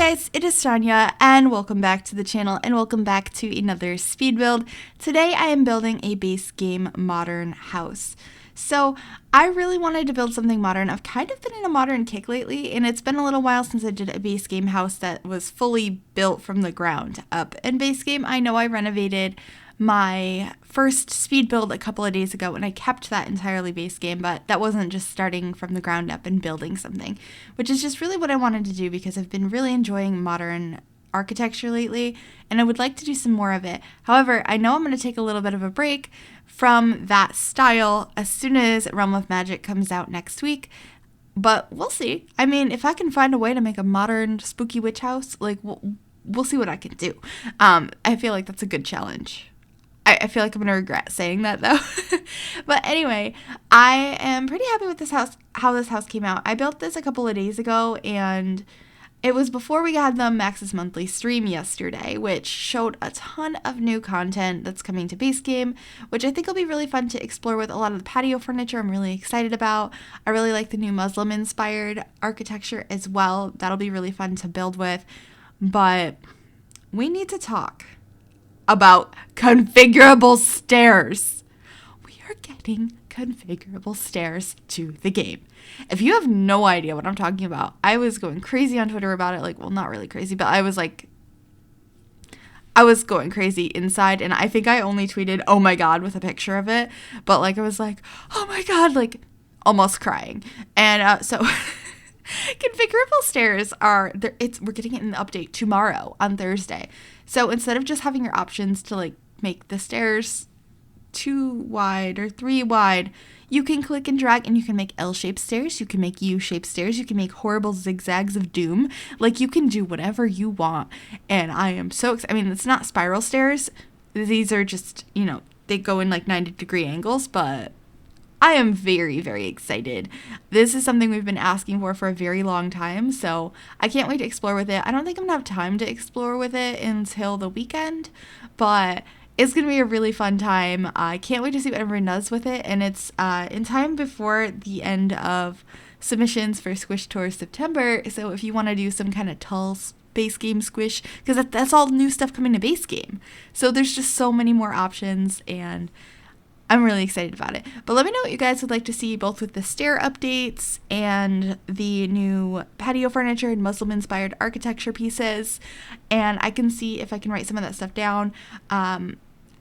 guys, it is Tanya, and welcome back to the channel, and welcome back to another speed build. Today I am building a base game modern house. So I really wanted to build something modern. I've kind of been in a modern kick lately, and it's been a little while since I did a base game house that was fully built from the ground up. And base game, I know I renovated my first speed build a couple of days ago, and I kept that entirely base game, but that wasn't just starting from the ground up and building something, which is just really what I wanted to do because I've been really enjoying modern architecture lately, and I would like to do some more of it. However, I know I'm going to take a little bit of a break from that style as soon as Realm of Magic comes out next week, but we'll see. I mean, if I can find a way to make a modern spooky witch house, like, we'll see what I can do. I feel like that's a good challenge. I feel like I'm going to regret saying that, though. But anyway, I am pretty happy with this house, how this house came out. I built this a couple of days ago, and it was before we had the Max's Monthly stream yesterday, which showed a ton of new content that's coming to base game, which I think will be really fun to explore with a lot of the patio furniture I'm really excited about. I really like the new Muslim-inspired architecture as well. That'll be really fun to build with. But we need to talk about configurable stairs. We are getting configurable stairs to the game. If you have no idea what I'm talking about, I was going crazy on Twitter about it. Like, well, not really crazy, but I was going crazy inside, and I think I only tweeted, "Oh my god," with a picture of it, but like I was like, "Oh my god," like almost crying. And so configurable stairs are there. We're getting it in the update tomorrow on Thursday. So instead of just having your options to like make the stairs 2 wide or 3 wide, you can click and drag and you can make L-shaped stairs, you can make U-shaped stairs, you can make horrible zigzags of doom. Like, you can do whatever you want. And I am so excited. I mean, it's not spiral stairs. These are just, they go in like 90-degree angles, but I am very, very excited. This is something we've been asking for a very long time, so I can't wait to explore with it. I don't think I'm going to have time to explore with it until the weekend, but it's going to be a really fun time. I can't wait to see what everyone does with it, and it's in time before the end of submissions for Squish Tour September, so if you want to do some kind of tall base game squish, because that's all new stuff coming to base game. So there's just so many more options, and I'm really excited about it. But let me know what you guys would like to see, both with the stair updates and the new patio furniture and Muslim-inspired architecture pieces. And I can see if I can write some of that stuff down.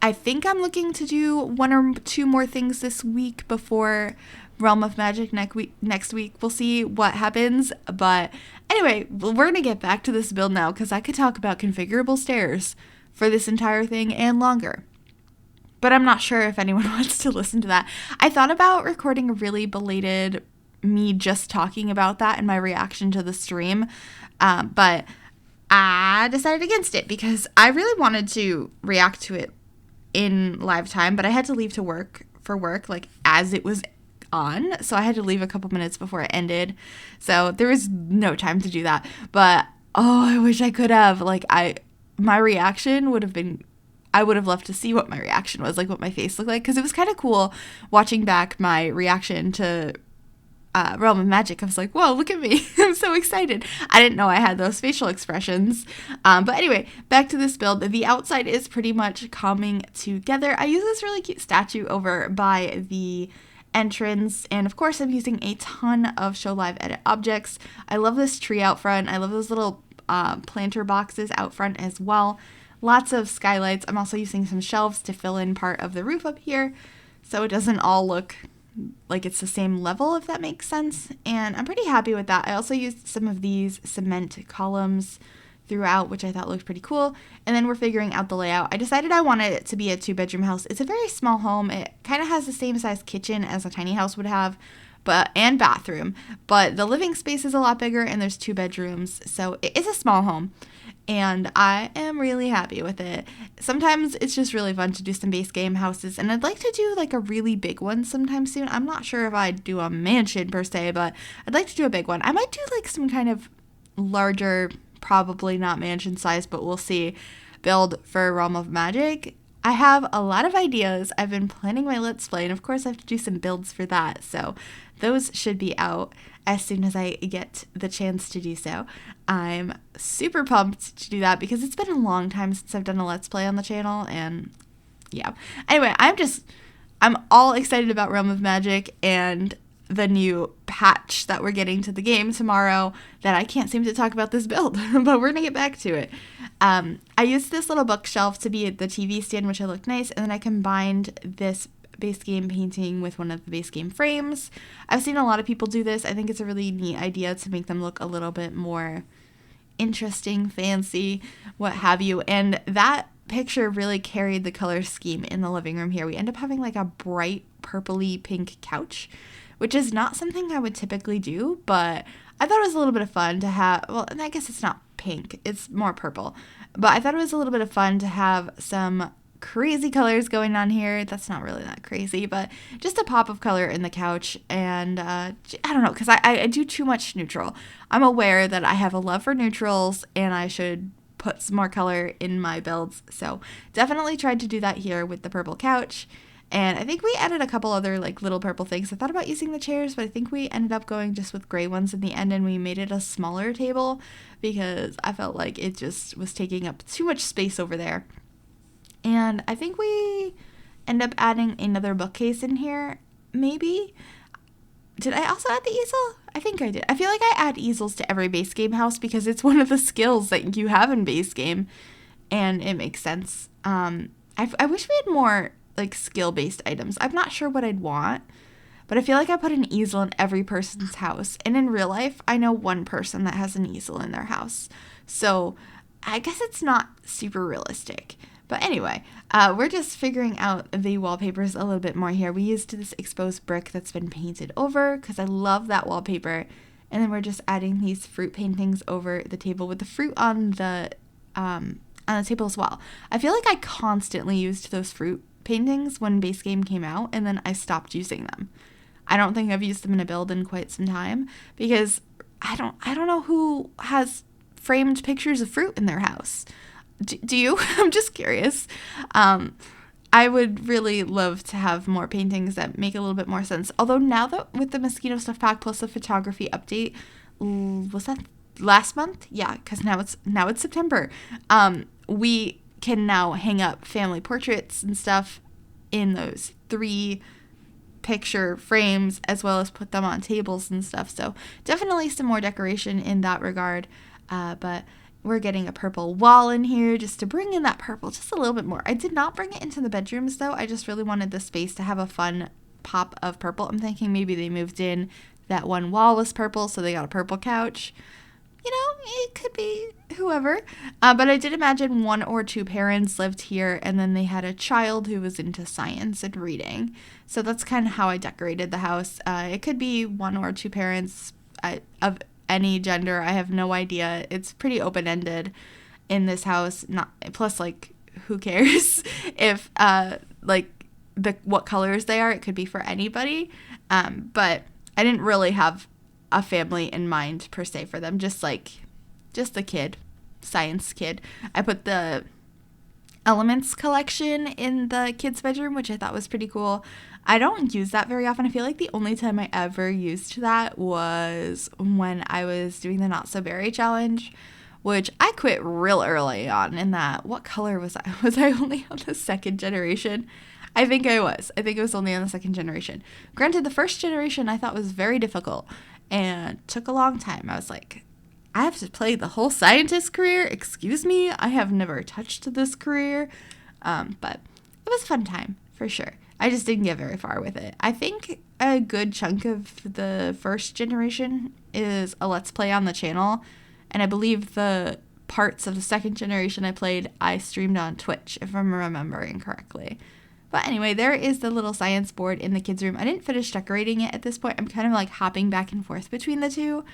I think I'm looking to do 1 or 2 more things this week before Realm of Magic next week. We'll see what happens. But anyway, we're going to get back to this build now, because I could talk about configurable stairs for this entire thing and longer. But I'm not sure if anyone wants to listen to that. I thought about recording a really belated me just talking about that and my reaction to the stream, but I decided against it because I really wanted to react to it in live time, but I had to leave to work like as it was on, so I had to leave a couple minutes before it ended, so there was no time to do that. But I wish I could have. My reaction would have been, I would have loved to see what my reaction was, like what my face looked like, because it was kind of cool watching back my reaction to Realm of Magic. I was like, whoa, look at me. I'm so excited. I didn't know I had those facial expressions. But anyway, back to this build. The outside is pretty much coming together. I use this really cute statue over by the entrance, and of course I'm using a ton of Show Live Edit objects. I love this tree out front. I love those little planter boxes out front as well. Lots of skylights. I'm also using some shelves to fill in part of the roof up here, so it doesn't all look like it's the same level, if that makes sense. And I'm pretty happy with that. I also used some of these cement columns throughout, which I thought looked pretty cool. And then we're figuring out the layout. I decided I wanted it to be a 2-bedroom house. It's a very small home. It kind of has the same size kitchen as a tiny house would have, and bathroom. But the living space is a lot bigger, and there's 2 bedrooms, so it is a small home. And I am really happy with it. Sometimes it's just really fun to do some base game houses, and I'd like to do like a really big one sometime soon. I'm not sure if I'd do a mansion per se, but I'd like to do a big one. I might do like some kind of larger, probably not mansion size, but we'll see, build for Realm of Magic. I have a lot of ideas. I've been planning my Let's Play, and of course I have to do some builds for that, so those should be out as soon as I get the chance to do so. I'm super pumped to do that because it's been a long time since I've done a Let's Play on the channel, and yeah. Anyway, I'm all excited about Realm of Magic and the new patch that we're getting to the game tomorrow that I can't seem to talk about this build, but we're going to get back to it. I used this little bookshelf to be the TV stand, which I looked nice, and then I combined this base game painting with one of the base game frames. I've seen a lot of people do this. I think it's a really neat idea to make them look a little bit more interesting, fancy, what have you, and that picture really carried the color scheme in the living room here. We end up having like a bright purpley pink couch, which is not something I would typically do, but I thought it was a little bit of fun to have, well, and I guess it's not pink, it's more purple, but I thought it was a little bit of fun to have some crazy colors going on here. That's not really that crazy, but just a pop of color in the couch, and I don't know, because I do too much neutral. I'm aware that I have a love for neutrals, and I should put some more color in my builds, so definitely tried to do that here with the purple couch. And I think we added a couple other like little purple things. I thought about using the chairs, but I think we ended up going just with gray ones in the end, and we made it a smaller table because I felt like it just was taking up too much space over there. And I think we end up adding another bookcase in here, maybe. Did I also add the easel? I think I did. I feel like I add easels to every base game house because it's one of the skills that you have in base game, and it makes sense. I wish we had more like skill-based items. I'm not sure what I'd want, but I feel like I put an easel in every person's house, and in real life I know one person that has an easel in their house, so I guess it's not super realistic. But anyway, we're just figuring out the wallpapers a little bit more here. We used this exposed brick that's been painted over because I love that wallpaper, and then we're just adding these fruit paintings over the table with the fruit on the table as well. I feel like I constantly used those fruit paintings when base game came out, and then I stopped using them. I don't think I've used them in a build in quite some time because I don't know who has framed pictures of fruit in their house. Do you? I'm just curious. I would really love to have more paintings that make a little bit more sense. Although now that with the mosquito stuff pack plus the photography update, was that last month? Yeah, because now it's September. We can now hang up family portraits and stuff in those 3 picture frames, as well as put them on tables and stuff. So definitely some more decoration in that regard. But we're getting a purple wall in here just to bring in that purple just a little bit more. I did not bring it into the bedrooms though. I just really wanted the space to have a fun pop of purple. I'm thinking maybe they moved in, that one wall was purple, so they got a purple couch. You know, it could be whoever. But I did imagine 1 or 2 parents lived here, and then they had a child who was into science and reading. So that's kind of how I decorated the house. It could be 1 or 2 parents of any gender. I have no idea. It's pretty open-ended in this house. Plus, like, who cares if what colors they are? It could be for anybody. But I didn't really have a family in mind per se for them, just the kid, science kid. I put the elements collection in the kids' bedroom, which I thought was pretty cool. I don't use that very often. I feel like the only time I ever used that was when I was doing the Not So Berry challenge, which I quit real early on in that. What color was I? Was I only on the 2nd generation? I think I was. I think it was only on the 2nd generation. Granted, the 1st generation I thought was very difficult and took a long time. I was like, I have to play the whole scientist career? Excuse me? I have never touched this career. But it was a fun time, for sure. I just didn't get very far with it. I think a good chunk of the 1st generation is a Let's Play on the channel. And I believe the parts of the 2nd generation I streamed on Twitch, if I'm remembering correctly. But anyway, there is the little science board in the kids' room. I didn't finish decorating it at this point. I'm kind of like hopping back and forth between the 2.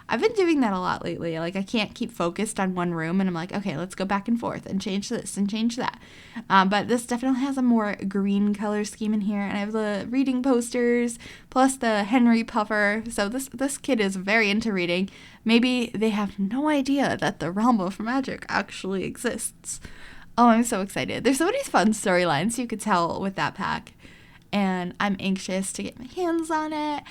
I've been doing that a lot lately. Like, I can't keep focused on one room, and I'm like, okay, let's go back and forth and change this and change that. But this definitely has a more green color scheme in here, and I have the reading posters plus the Henry Puffer. So this kid is very into reading. Maybe they have no idea that the realm of magic actually exists. Oh, I'm so excited. There's so many fun storylines you could tell with that pack, and I'm anxious to get my hands on it.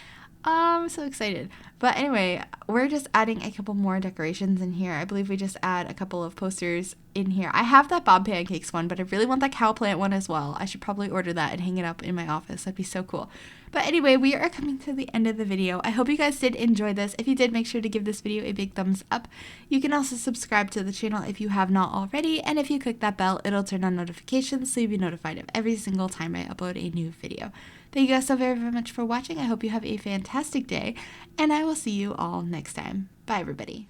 I'm so excited. But anyway, we're just adding a couple more decorations in here. I believe we just add a couple of posters in here. I have that Bob Pancakes one, but I really want that cow plant one as well. I should probably order that and hang it up in my office. That'd be so cool. But anyway, we are coming to the end of the video. I hope you guys did enjoy this. If you did, make sure to give this video a big thumbs up. You can also subscribe to the channel if you have not already. And if you click that bell, it'll turn on notifications so you'll be notified of every single time I upload a new video. Thank you guys so very, very much for watching. I hope you have a fantastic day, and I will see you all next time. Bye, everybody.